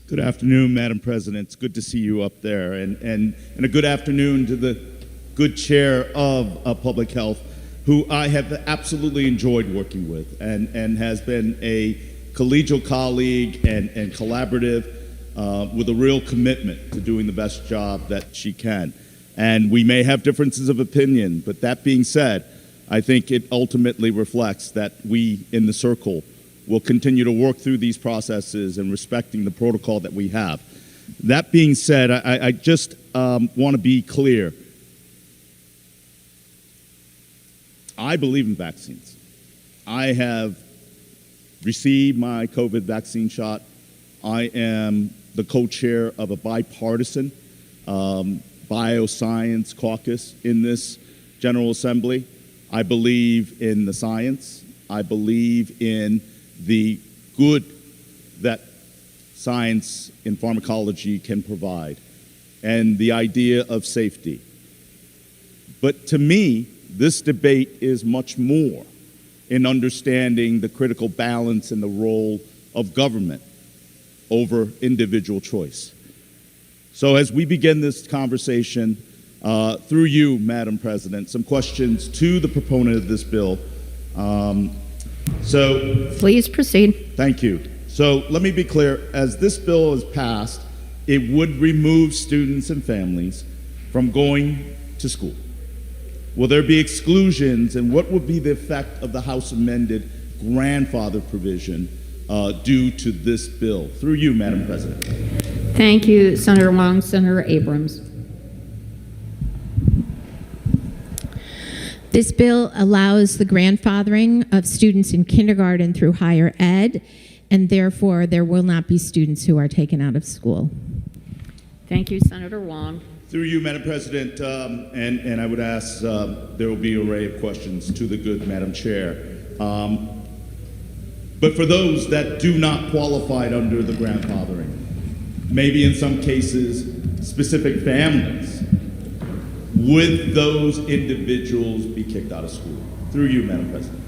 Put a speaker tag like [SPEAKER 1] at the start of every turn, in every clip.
[SPEAKER 1] Good afternoon, Madam President. It's good to see you up there. And a good afternoon to the good chair of Public Health, who I have absolutely enjoyed working with and has been a collegial colleague and collaborative with a real commitment to doing the best job that she can. And we may have differences of opinion, but that being said, I think it ultimately reflects that we in the circle will continue to work through these processes and respecting the protocol that we have. That being said, I just want to be clear. I believe in vaccines. I have received my COVID vaccine shot. I am the co-chair of a bipartisan bioscience caucus in this General Assembly. I believe in the science. I believe in the good that science in pharmacology can provide, and the idea of safety. But to me, this debate is much more in understanding the critical balance and the role of government over individual choice. So as we begin this conversation, through you, Madam President, some questions to the proponent of this bill.
[SPEAKER 2] Please proceed.
[SPEAKER 1] Thank you. So let me be clear, as this bill is passed, it would remove students and families from going to school. Will there be exclusions, and what would be the effect of the House amended grandfather provision due to this bill? Through you, Madam President.
[SPEAKER 2] Thank you, Senator Hwang. Senator Abrams.
[SPEAKER 3] This bill allows the grandfathering of students in kindergarten through higher ed, and therefore there will not be students who are taken out of school.
[SPEAKER 2] Thank you, Senator Hwang.
[SPEAKER 1] Through you, Madam President, and I would ask, there will be an array of questions to the good Madam Chair. But for those that do not qualify under the grandfathering, maybe in some cases specific families, would those individuals be kicked out of school? Through you, Madam President.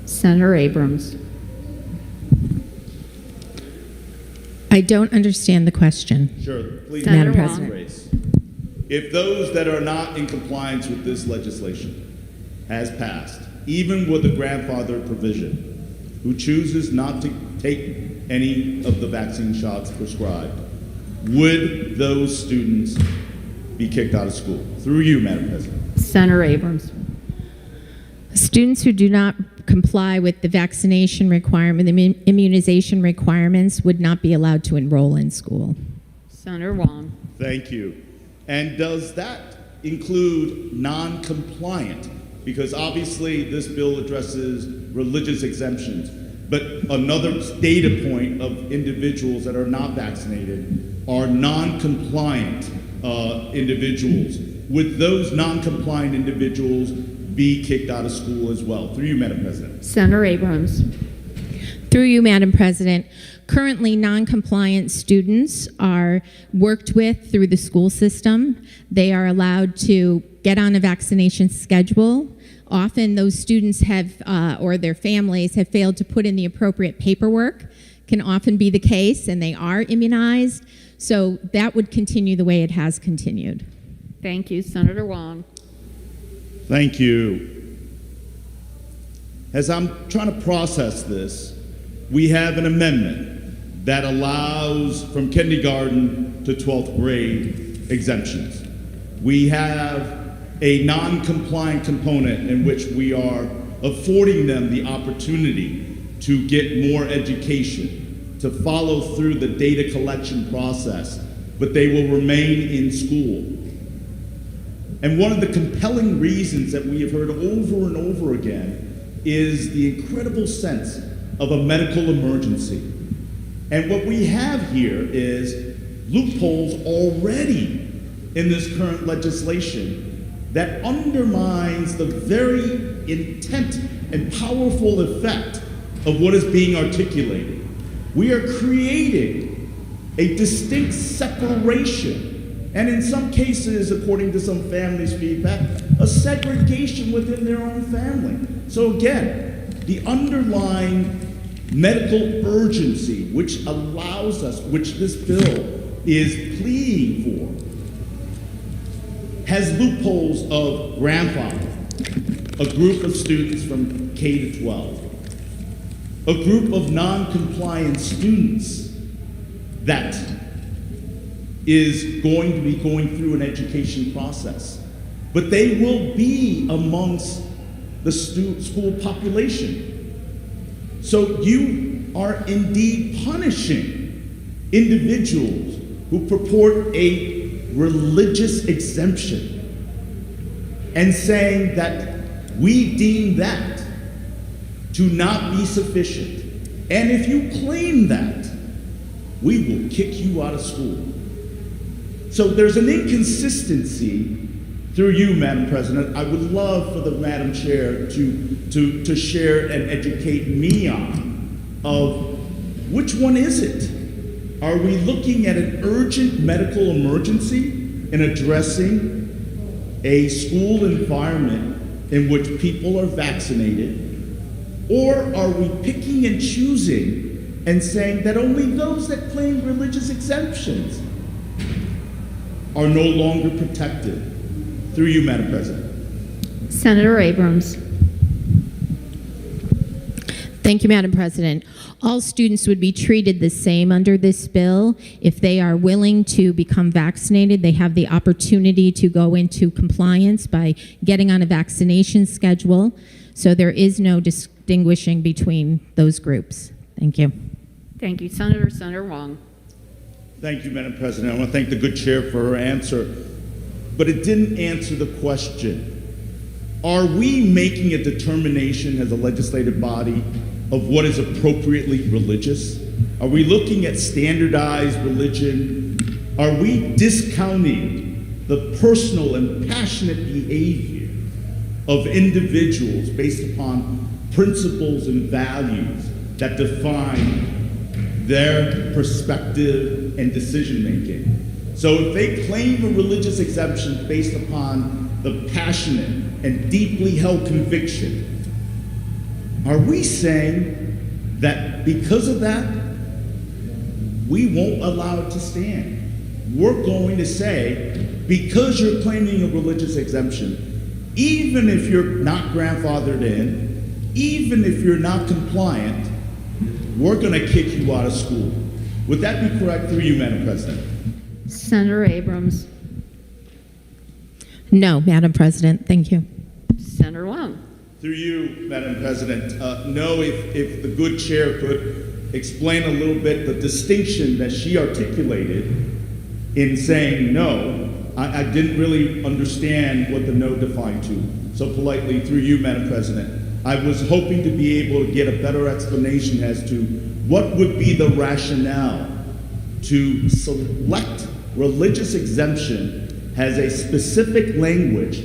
[SPEAKER 2] Senator Abrams.
[SPEAKER 3] I don't understand the question.
[SPEAKER 1] Sure, please.
[SPEAKER 3] Madam President.
[SPEAKER 1] If those that are not in compliance with this legislation has passed, even with the grandfather provision, who chooses not to take any of the vaccine shots prescribed, would those students be kicked out of school? Through you, Madam President.
[SPEAKER 2] Senator Abrams.
[SPEAKER 3] Students who do not comply with the vaccination requirement, the immunization requirements, would not be allowed to enroll in school.
[SPEAKER 2] Senator Hwang.
[SPEAKER 1] Thank you. And does that include non-compliant? Because obviously this bill addresses religious exemptions, but another data point of individuals that are not vaccinated are non-compliant individuals. Would those non-compliant individuals be kicked out of school as well? Through you, Madam President.
[SPEAKER 2] Senator Abrams.
[SPEAKER 3] Through you, Madam President. Currently, non-compliant students are worked with through the school system. They are allowed to get on a vaccination schedule. Often those students have, or their families have failed to put in the appropriate paperwork. Can often be the case, and they are immunized. So that would continue the way it has continued.
[SPEAKER 2] Thank you, Senator Hwang.
[SPEAKER 1] Thank you. As I'm trying to process this, we have an amendment that allows from kindergarten to 12th grade exemptions. We have a non-compliant component in which we are affording them the opportunity to get more education, to follow through the data collection process, but they will remain in school. And one of the compelling reasons that we have heard over and over again is the incredible sense of a medical emergency. And what we have here is loopholes already in this current legislation that undermines the very intent and powerful effect of what is being articulated. We are creating a distinct separation, and in some cases, according to some families' feedback, a segregation within their own family. So again, the underlying medical urgency, which allows us, which this bill is pleading for, has loopholes of grandfather, a group of students from K to 12, a group of non-compliant students that is going to be going through an education process. But they will be amongst the school population. So you are indeed punishing individuals who purport a religious exemption and saying that we deem that to not be sufficient. And if you claim that, we will kick you out of school. So there's an inconsistency through you, Madam President. I would love for the Madam Chair to share and educate me on of which one is it? Are we looking at an urgent medical emergency in addressing a school environment in which people are vaccinated? Or are we picking and choosing and saying that only those that claim religious exemptions are no longer protected? Through you, Madam President.
[SPEAKER 2] Senator Abrams.
[SPEAKER 3] Thank you, Madam President. All students would be treated the same under this bill. If they are willing to become vaccinated, they have the opportunity to go into compliance by getting on a vaccination schedule. So there is no distinguishing between those groups. Thank you.
[SPEAKER 2] Thank you, Senator. Senator Hwang.
[SPEAKER 1] Thank you, Madam President. I want to thank the good chair for her answer. But it didn't answer the question. Are we making a determination as a legislative body of what is appropriately religious? Are we looking at standardized religion? Are we discounting the personal and passionate behavior of individuals based upon principles and values that define their perspective and decision making? So if they claim a religious exemption based upon the passionate and deeply held conviction, are we saying that because of that, we won't allow it to stand? We're going to say, because you're claiming a religious exemption, even if you're not grandfathered in, even if you're not compliant, we're going to kick you out of school. Would that be correct through you, Madam President?
[SPEAKER 2] Senator Abrams.
[SPEAKER 3] No, Madam President. Thank you.
[SPEAKER 2] Senator Hwang.
[SPEAKER 1] Through you, Madam President. No, if the good chair could explain a little bit the distinction that she articulated in saying no. I didn't really understand what the no defined to. So politely, through you, Madam President, I was hoping to be able to get a better explanation as to what would be the rationale to select religious exemption as a specific language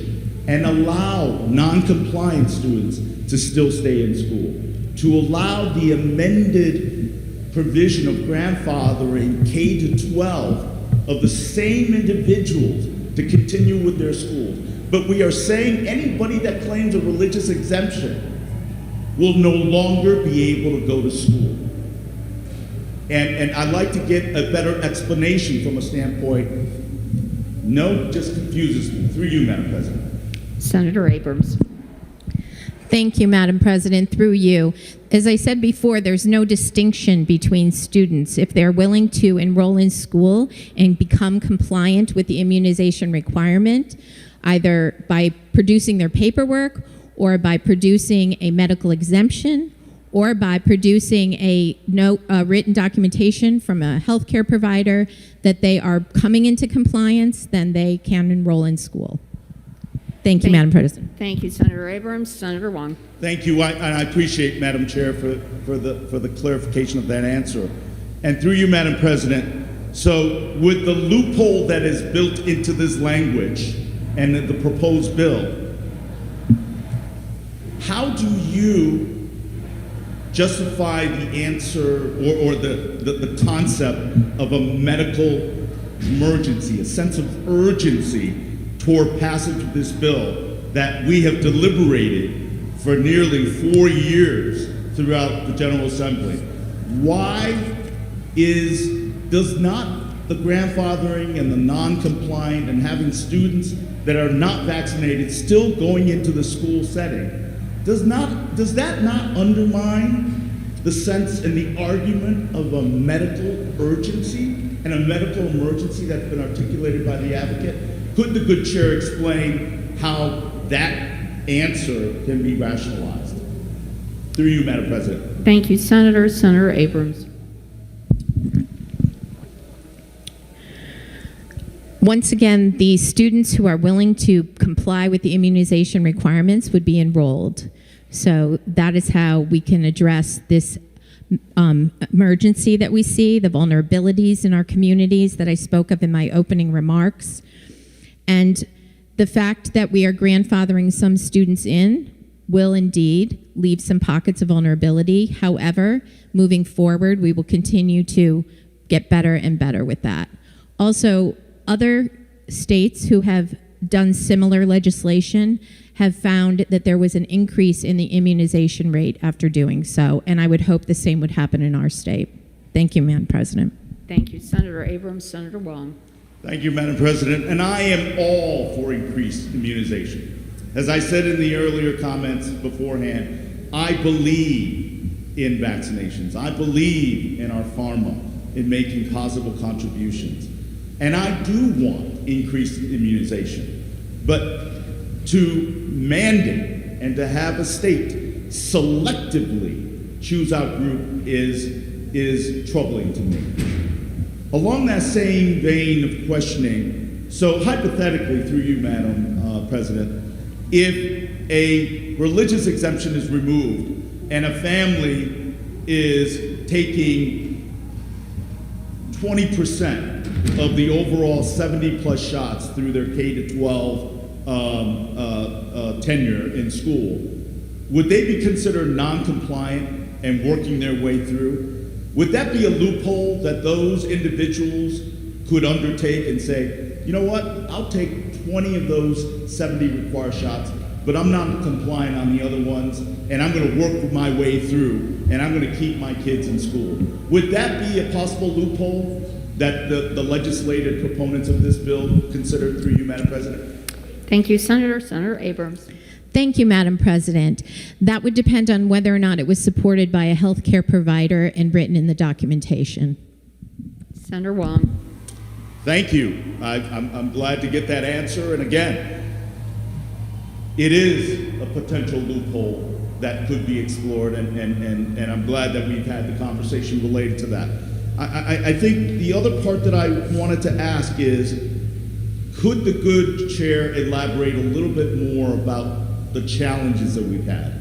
[SPEAKER 1] and allow non-compliant students to still stay in school, to allow the amended provision of grandfathering K to 12 of the same individuals to continue with their schools. But we are saying anybody that claims a religious exemption will no longer be able to go to school. And I'd like to get a better explanation from a standpoint. No, just confuses me. Through you, Madam President.
[SPEAKER 2] Senator Abrams.
[SPEAKER 3] Thank you, Madam President. Through you. As I said before, there's no distinction between students. If they're willing to enroll in school and become compliant with the immunization requirement, either by producing their paperwork or by producing a medical exemption or by producing a written documentation from a healthcare provider that they are coming into compliance, then they can enroll in school. Thank you, Madam President.
[SPEAKER 2] Thank you, Senator Abrams. Senator Hwang.
[SPEAKER 1] Thank you. I appreciate, Madam Chair, for the clarification of that answer. And through you, Madam President, so with the loophole that is built into this language and the proposed bill, how do you justify the answer or the concept of a medical emergency, a sense of urgency toward passage of this bill that we have deliberated for nearly 4 years throughout the General Assembly. Why does not the grandfathering and the non-compliant and having students that are not vaccinated still going into the school setting, does that not undermine the sense and the argument of a medical urgency and a medical emergency that's been articulated by the advocate? Could the good chair explain how that answer can be rationalized? Through you, Madam President.
[SPEAKER 2] Thank you, Senator. Senator Abrams.
[SPEAKER 3] Once again, the students who are willing to comply with the immunization requirements would be enrolled. So that is how we can address this emergency that we see, the vulnerabilities in our communities that I spoke of in my opening remarks. And the fact that we are grandfathering some students in will indeed leave some pockets of vulnerability. However, moving forward, we will continue to get better and better with that. Also, other states who have done similar legislation have found that there was an increase in the immunization rate after doing so, and I would hope the same would happen in our state. Thank you, Madam President.
[SPEAKER 2] Thank you, Senator Abrams. Senator Hwang.
[SPEAKER 1] Thank you, Madam President. And I am all for increased immunization. As I said in the earlier comments beforehand, I believe in vaccinations. I believe in our pharma in making possible contributions. And I do want increased immunization. But to mandate and to have a state selectively choose our group is troubling to me. Along that same vein of questioning, so hypothetically, through you, Madam President, if a religious exemption is removed and a family is taking 20% of the overall 70-plus shots through their K-12 tenure in school, would they be considered non-compliant and working their way through? Would that be a loophole that those individuals could undertake and say, you know what, I'll take 20 of those 70 required shots, but I'm not compliant on the other ones, and I'm going to work my way through, and I'm going to keep my kids in school? Would that be a possible loophole that the legislative proponents of this bill consider, through you, Madam President?
[SPEAKER 2] Thank you, Senator. Senator Abrams.
[SPEAKER 3] Thank you, Madam President. That would depend on whether or not it was supported by a healthcare provider and written in the documentation.
[SPEAKER 2] Senator Hwang.
[SPEAKER 1] Thank you. I'm glad to get that answer. And again, it is a potential loophole that could be explored, and I'm glad that we've had the conversation related to that. I think the other part that I wanted to ask is, could the good chair elaborate a little bit more about the challenges that we've had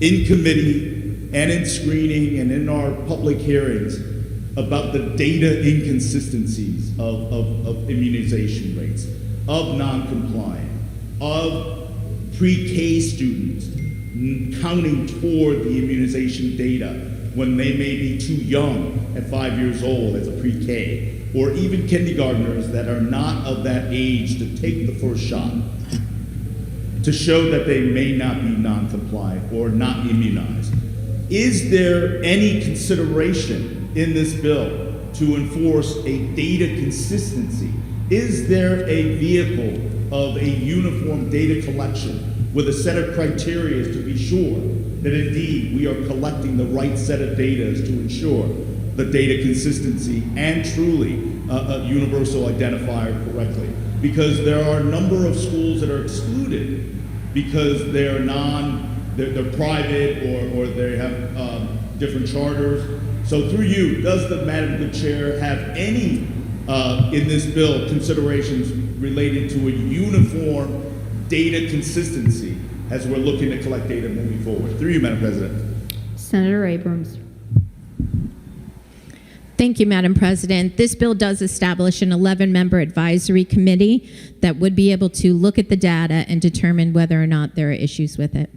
[SPEAKER 1] in committee and in screening and in our public hearings about the data inconsistencies of immunization rates, of non-compliant, of pre-K students counting toward the immunization data when they may be too young at 5 years old as a pre-K, or even kindergartners that are not of that age to take the first shot, to show that they may not be non-compliant or not immunized. Is there any consideration in this bill to enforce a data consistency? Is there a vehicle of a uniform data collection with a set of criteria to be sure that indeed we are collecting the right set of data to ensure the data consistency and truly a universal identifier correctly? Because there are a number of schools that are excluded because they're private or they have different charters. So through you, does the Madam Good Chair have any in this bill considerations related to a uniform data consistency as we're looking to collect data moving forward? Through you, Madam President.
[SPEAKER 2] Senator Abrams.
[SPEAKER 3] Thank you, Madam President. This bill does establish an 11-member advisory committee that would be able to look at the data and determine whether or not there are issues with it.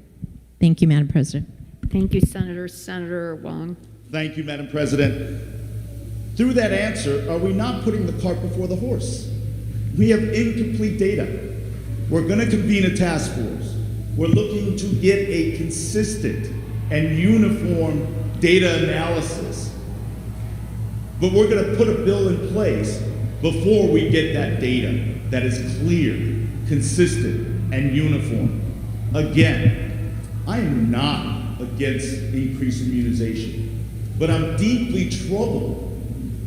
[SPEAKER 3] Thank you, Madam President.
[SPEAKER 2] Thank you, Senator. Senator Hwang.
[SPEAKER 1] Thank you, Madam President. Through that answer, are we not putting the cart before the horse? We have incomplete data. We're going to convene a task force. We're looking to get a consistent and uniform data analysis. But we're going to put a bill in place before we get that data that is clear, consistent, and uniform. Again, I am not against increased immunization, but I'm deeply troubled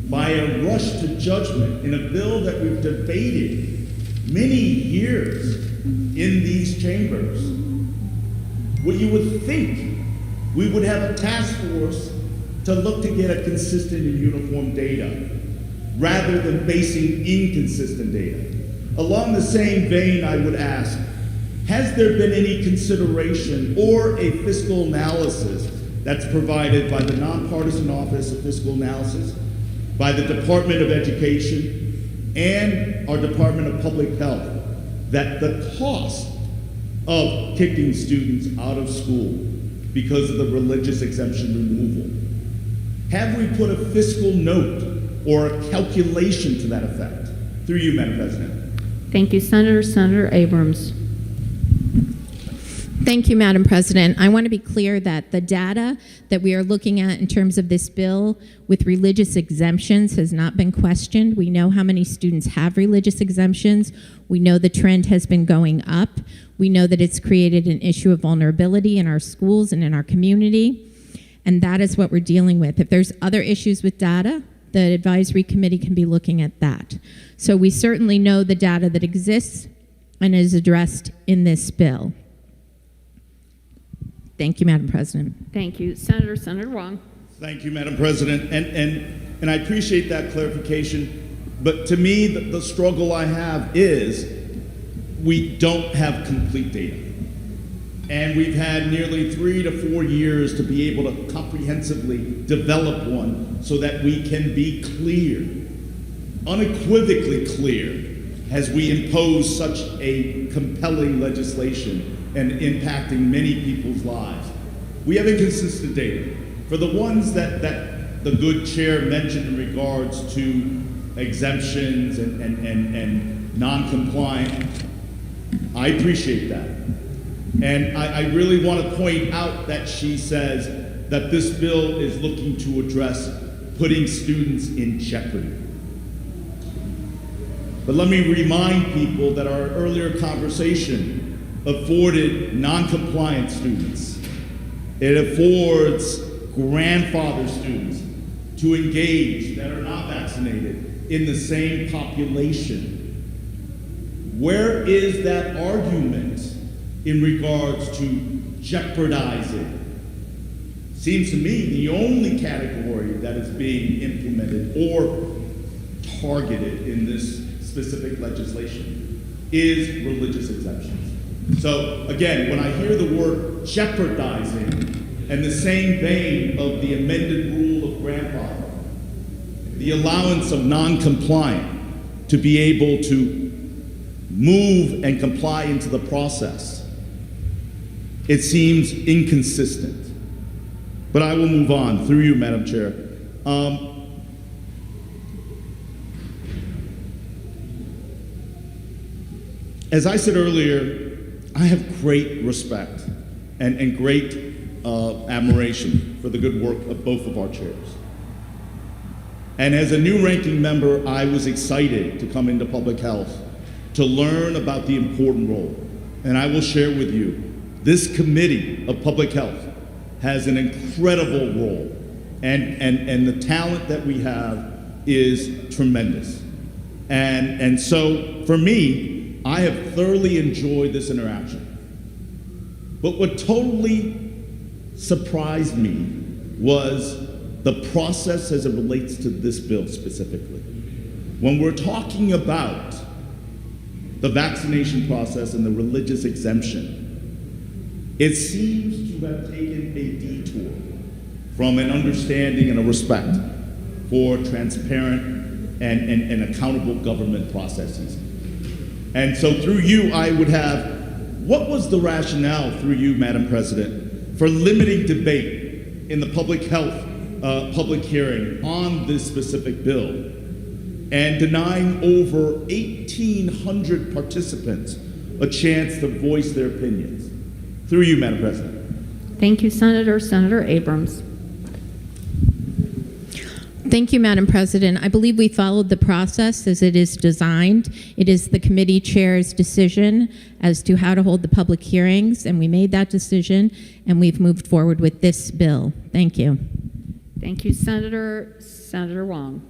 [SPEAKER 1] by a rush to judgment in a bill that we've debated many years in these chambers. What you would think, we would have a task force to look to get a consistent and uniform data rather than basing inconsistent data. Along the same vein, I would ask, has there been any consideration or a fiscal analysis that's provided by the Nonpartisan Office of Fiscal Analysis, by the Department of Education, and our Department of Public Health, that the cost of kicking students out of school because of the religious exemption removal, have we put a fiscal note or a calculation to that effect? Through you, Madam President.
[SPEAKER 2] Thank you, Senator. Senator Abrams.
[SPEAKER 3] Thank you, Madam President. I want to be clear that the data that we are looking at in terms of this bill with religious exemptions has not been questioned. We know how many students have religious exemptions. We know the trend has been going up. We know that it's created an issue of vulnerability in our schools and in our community, and that is what we're dealing with. If there's other issues with data, the advisory committee can be looking at that. So we certainly know the data that exists and is addressed in this bill. Thank you, Madam President.
[SPEAKER 2] Thank you, Senator. Senator Hwang.
[SPEAKER 1] Thank you, Madam President. And I appreciate that clarification. But to me, the struggle I have is we don't have complete data. And we've had nearly 3 to 4 years to be able to comprehensively develop one so that we can be clear, unequivocally clear, as we impose such a compelling legislation and impacting many people's lives. We have inconsistent data. For the ones that the good chair mentioned in regards to exemptions and non-compliant, I appreciate that. And I really want to point out that she says that this bill is looking to address putting students in jeopardy. But let me remind people that our earlier conversation afforded non-compliant students. It affords grandfather students to engage that are not vaccinated in the same population. Where is that argument in regards to jeopardizing? Seems to me the only category that is being implemented or targeted in this specific legislation is religious exemptions. So again, when I hear the word jeopardizing and the same vein of the amended rule of grandfather, the allowance of non-compliant to be able to move and comply into the process, it seems inconsistent. But I will move on through you, Madam Chair. As I said earlier, I have great respect and great admiration for the good work of both of our chairs. And as a new ranking member, I was excited to come into public health to learn about the important role. And I will share with you, this committee of public health has an incredible role. And the talent that we have is tremendous. And so for me, I have thoroughly enjoyed this interaction. But what totally surprised me was the process as it relates to this bill specifically. When we're talking about the vaccination process and the religious exemption, it seems to have taken a detour from an understanding and a respect for transparent and accountable government processes. And so through you, I would have, what was the rationale through you, Madam President, for limiting debate in the public health public hearing on this specific bill and denying over 1,800 participants a chance to voice their opinions? Through you, Madam President.
[SPEAKER 2] Thank you, Senator. Senator Abrams.
[SPEAKER 3] Thank you, Madam President. I believe we followed the process as it is designed. It is the committee chair's decision as to how to hold the public hearings, and we made that decision, and we've moved forward with this bill. Thank you.
[SPEAKER 2] Thank you, Senator. Senator Hwang.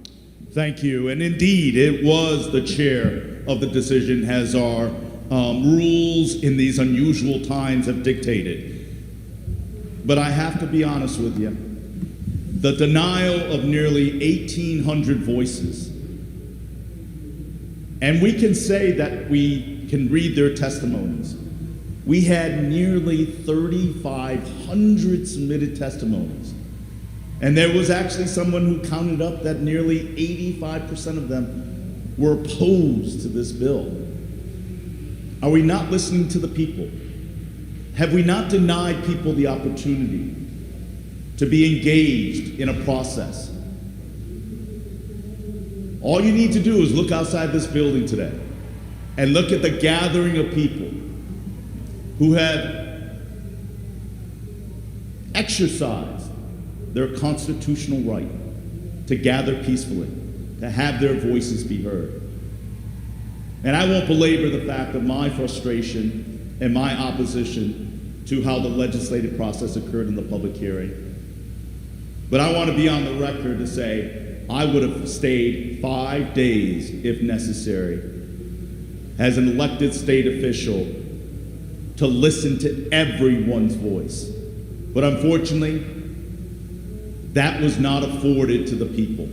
[SPEAKER 1] Thank you. And indeed, it was the chair of the decision, as our rules in these unusual times have dictated. But I have to be honest with you. The denial of nearly 1,800 voices. And we can say that we can read their testimonies. We had nearly 3,500 submitted testimonies. And there was actually someone who counted up that nearly 85% of them were opposed to this bill. Are we not listening to the people? Have we not denied people the opportunity to be engaged in a process? All you need to do is look outside this building today and look at the gathering of people who have exercised their constitutional right to gather peacefully, to have their voices be heard. And I won't belabor the fact of my frustration and my opposition to how the legislative process occurred in the public hearing. But I want to be on the record to say I would have stayed 5 days if necessary as an elected state official to listen to everyone's voice. But unfortunately, that was not afforded to the people.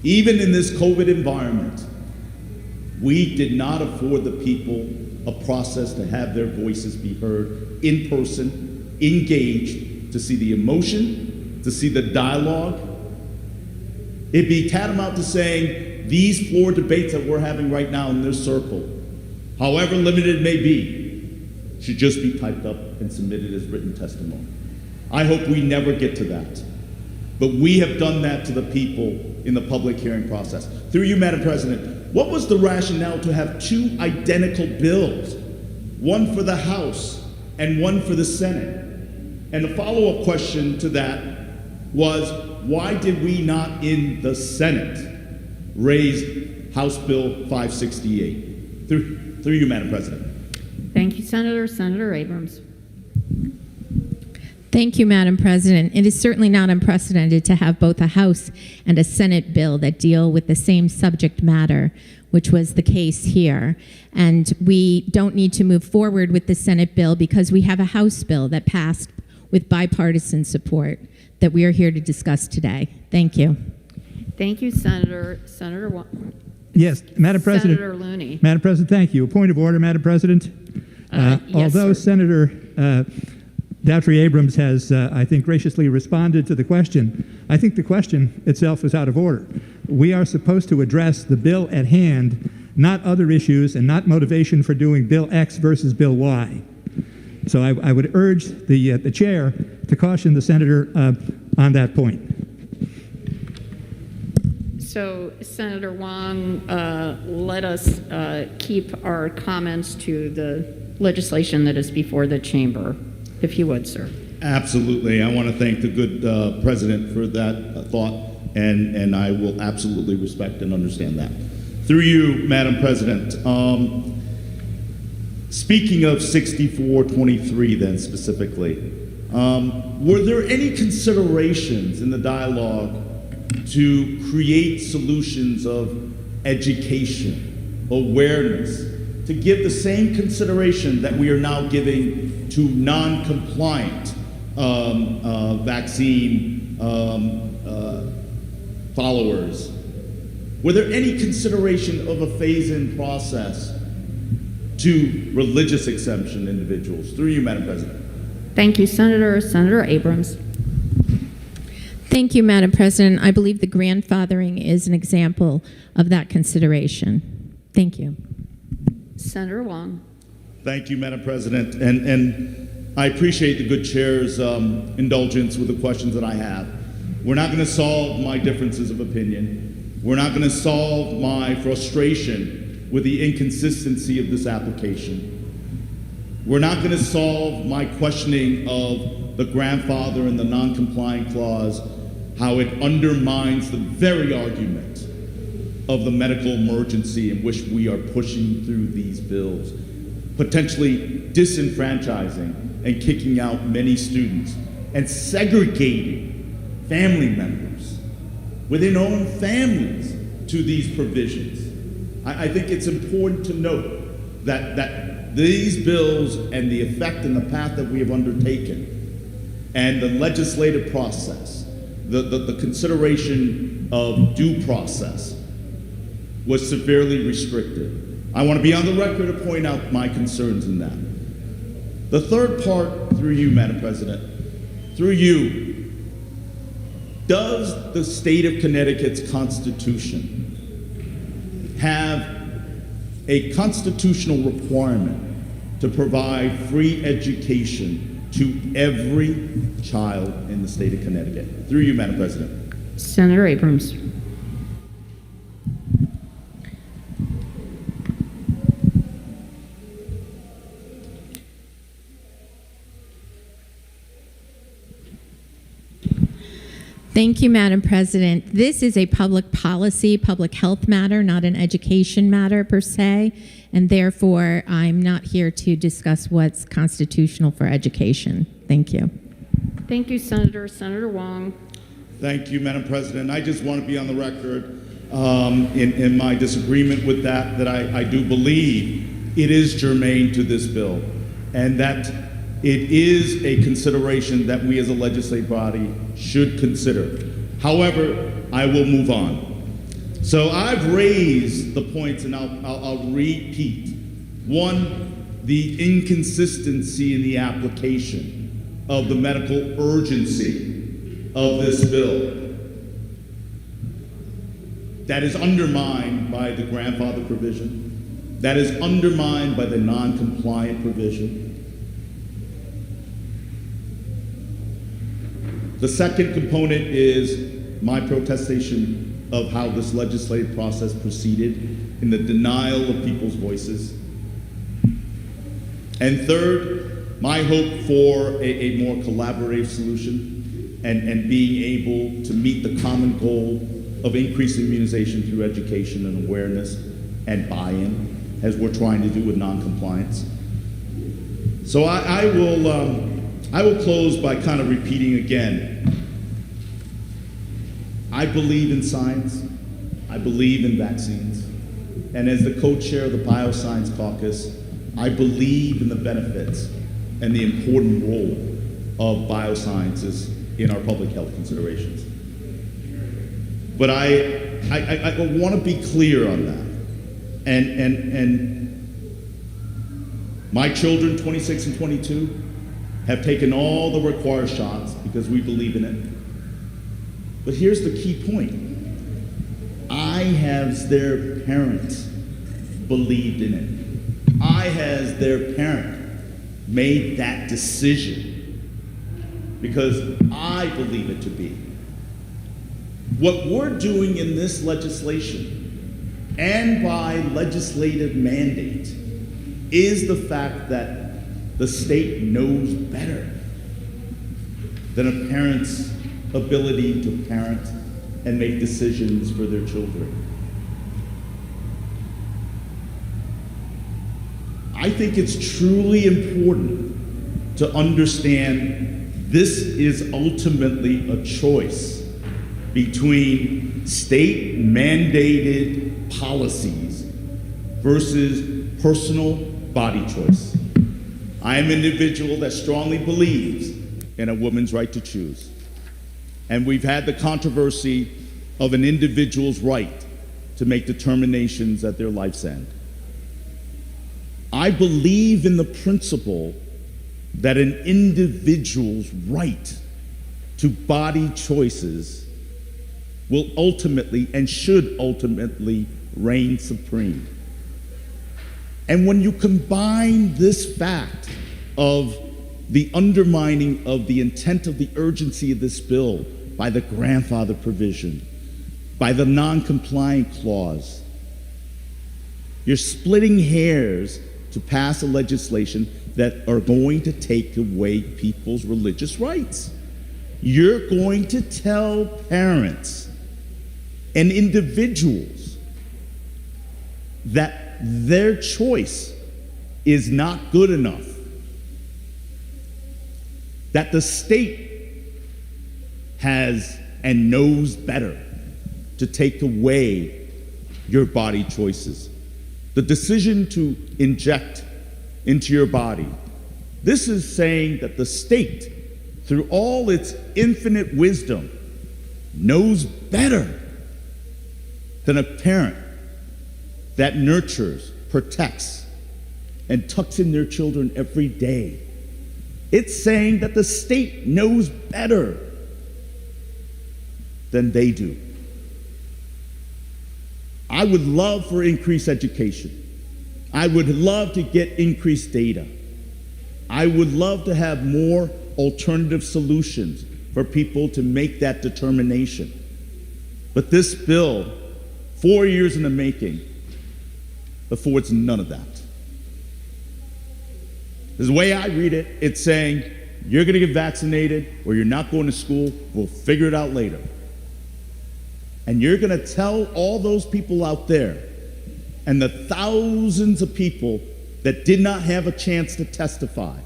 [SPEAKER 1] Even in this COVID environment, we did not afford the people a process to have their voices be heard in person, engaged, to see the emotion, to see the dialogue. It'd be tantamount to saying these floor debates that we're having right now in this circle, however limited it may be, should just be typed up and submitted as written testimony. I hope we never get to that. But we have done that to the people in the public hearing process. Through you, Madam President, what was the rationale to have two identical bills, one for the House and one for the Senate? And the follow-up question to that was, why did we not in the Senate raise House Bill 568? Through you, Madam President.
[SPEAKER 2] Thank you, Senator. Senator Abrams.
[SPEAKER 3] Thank you, Madam President. It is certainly not unprecedented to have both a House and a Senate bill that deal with the same subject matter, which was the case here. And we don't need to move forward with the Senate bill because we have a House bill that passed with bipartisan support that we are here to discuss today. Thank you.
[SPEAKER 2] Thank you, Senator. Senator Hwang.
[SPEAKER 4] Yes, Madam President.
[SPEAKER 2] Senator Looney.
[SPEAKER 4] Madam President, thank you. A point of order, Madam President.
[SPEAKER 2] Yes,
[SPEAKER 4] Although
[SPEAKER 2] sir.
[SPEAKER 4] Senator Daughtry Abrams has, I think, graciously responded to the question, I think the question itself is out of order. We are supposed to address the bill at hand, not other issues and not motivation for doing Bill X versus Bill Y. So I would urge the chair to caution the senator on that point.
[SPEAKER 2] So, Senator Hwang, let us keep our comments to the legislation that is before the chamber, if you would, sir.
[SPEAKER 1] Absolutely. I want to thank the good president for that thought, and I will absolutely respect and understand that. Through you, Madam President, speaking of 6423 then specifically, were there any considerations in the dialogue to create solutions of education, awareness, to give the same consideration that we are now giving to non-compliant vaccine followers? Were there any consideration of a phase-in process to religious exemption individuals? Through you, Madam President.
[SPEAKER 2] Thank you, Senator. Senator Abrams.
[SPEAKER 3] Thank you, Madam President. I believe the grandfathering is an example of that consideration. Thank you.
[SPEAKER 2] Senator Hwang.
[SPEAKER 1] Thank you, Madam President. And I appreciate the good chair's indulgence with the questions that I have. We're not going to solve my differences of opinion. We're not going to solve my frustration with the inconsistency of this application. We're not going to solve my questioning of the grandfather and the non-compliant clause, how it undermines the very argument of the medical emergency in which we are pushing through these bills, potentially disenfranchising and kicking out many students and segregating family members within own families to these provisions. I think it's important to note that these bills and the effect and the path that we have undertaken and the legislative process, the consideration of due process was severely restricted. I want to be on the record to point out my concerns in that. The third part, through you, Madam President, through you, does the state of Connecticut's Constitution have a constitutional requirement to provide free education to every child in the state of Connecticut? Through you, Madam President.
[SPEAKER 2] Senator Abrams.
[SPEAKER 3] Thank you, Madam President. This is a public policy, public health matter, not an education matter per se, and therefore I'm not here to discuss what's constitutional for education. Thank you.
[SPEAKER 2] Thank you, Senator. Senator Hwang.
[SPEAKER 1] Thank you, Madam President. I just want to be on the record in my disagreement with that I do believe it is germane to this bill, and that it is a consideration that we as a legislative body should consider. However, I will move on. So I've raised the points, and I'll repeat. One, the inconsistency in the application of the medical urgency of this bill that is undermined by the grandfather provision, that is undermined by the non-compliant provision. The second component is my protestation of how this legislative process proceeded in the denial of people's voices. And third, my hope for a more collaborative solution and being able to meet the common goal of increasing immunization through education and awareness and buy-in, as we're trying to do with non-compliance. So I will close by kind of repeating again. I believe in science. I believe in vaccines. And as the co-chair of the Bioscience Caucus, I believe in the benefits and the important role of biosciences in our public health considerations. But I want to be clear on that. And my children, 26 and 22, have taken all the required shots because we believe in it. But here's the key point. I, as their parent, believed in it. I, as their parent, made that decision because I believe it to be. What we're doing in this legislation and by legislative mandate is the fact that the state knows better than a parent's ability to parent and make decisions for their children. I think it's truly important to understand this is ultimately a choice between state-mandated policies versus personal body choice. I am an individual that strongly believes in a woman's right to choose. And we've had the controversy of an individual's right to make determinations at their life's end. I believe in the principle that an individual's right to body choices will ultimately and should ultimately reign supreme. And when you combine this fact of the undermining of the intent of the urgency of this bill by the grandfather provision, by the non-compliant clause, you're splitting hairs to pass a legislation that are going to take away people's religious rights. You're going to tell parents and individuals that their choice is not good enough, that the state has and knows better to take away your body choices. The decision to inject into your body. This is saying that the state, through all its infinite wisdom, knows better than a parent that nurtures, protects, and tucks in their children every day. It's saying that the state knows better than they do. I would love for increased education. I would love to get increased data. I would love to have more alternative solutions for people to make that determination. But this bill, 4 years in the making, affords none of that. The way I read it, it's saying, you're going to get vaccinated or you're not going to school, we'll figure it out later. And you're going to tell all those people out there and the thousands of people that did not have a chance to testify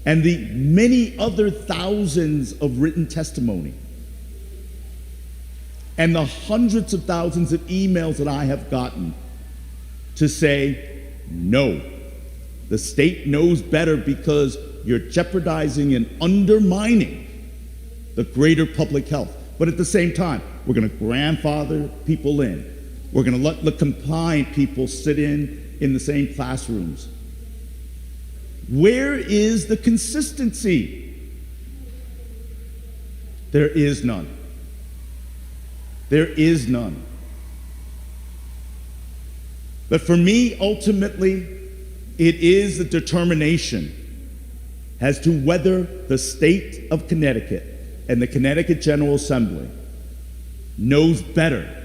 [SPEAKER 1] and the many other thousands of written testimony and the hundreds of thousands of emails that I have gotten to say, no, the state knows better because you're jeopardizing and undermining the greater public health. But at the same time, we're going to grandfather people in. We're going to let the compliant people sit in the same classrooms. Where is the consistency? There is none. There is none. But for me, ultimately, it is the determination as to whether the state of Connecticut and the Connecticut General Assembly knows better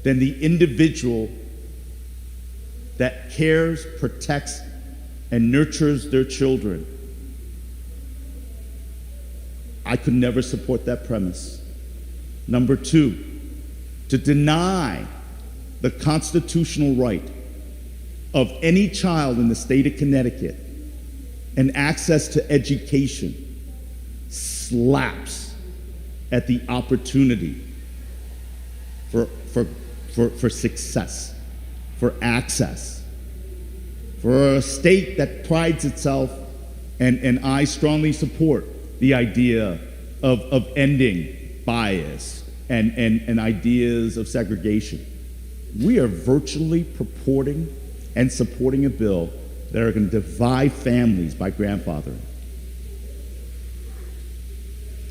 [SPEAKER 1] than the individual that cares, protects, and nurtures their children. I could never support that premise. Number two, to deny the constitutional right of any child in the state of Connecticut and access to education slaps at the opportunity for success, for access, for a state that prides itself, and I strongly support the idea of ending bias and ideas of segregation. We are virtually purporting and supporting a bill that are going to divide families by grandfathering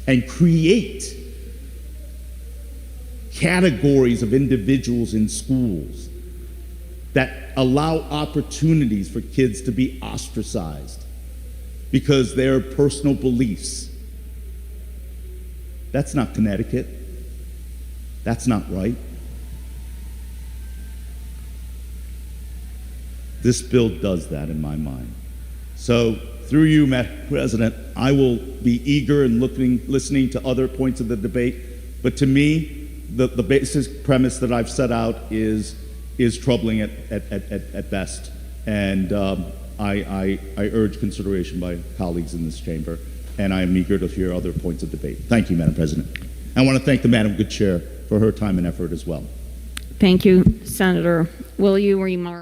[SPEAKER 1] and create categories of individuals in schools that allow opportunities for kids to be ostracized because their personal beliefs. That's not Connecticut. That's not right. This bill does that in my mind. So through you, Madam President, I will be eager and listening to other points of the debate. But to me, the basic premise that I've set out is troubling at best. And I urge consideration by colleagues in this chamber. And I am eager to hear other points of debate. Thank you, Madam President. I want to thank the Madam Good Chair for her time and effort as well.
[SPEAKER 2] Thank you, Senator. Will you remark?